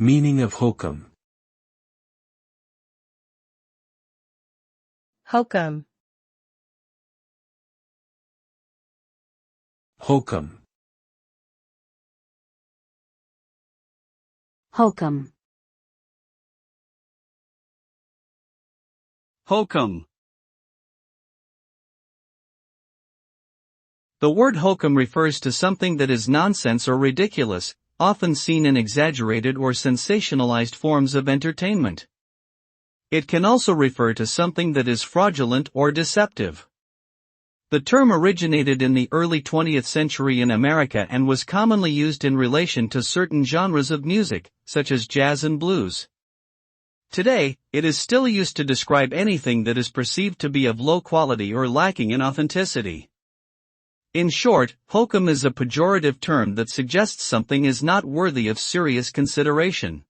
Meaning of hokum. hokum, Hokum. hokum, Hokum. The word hokum refers to something that is nonsense or ridiculous, often seen in exaggerated or sensationalized forms of entertainment. It can also refer to something that is fraudulent or deceptive. The term originated in the early 20th century in America and was commonly used in relation to certain genres of music, such as jazz and blues. Today, it is still used to describe anything that is perceived to be of low quality or lacking in authenticity. In short, hokum is a pejorative term that suggests something is not worthy of serious consideration.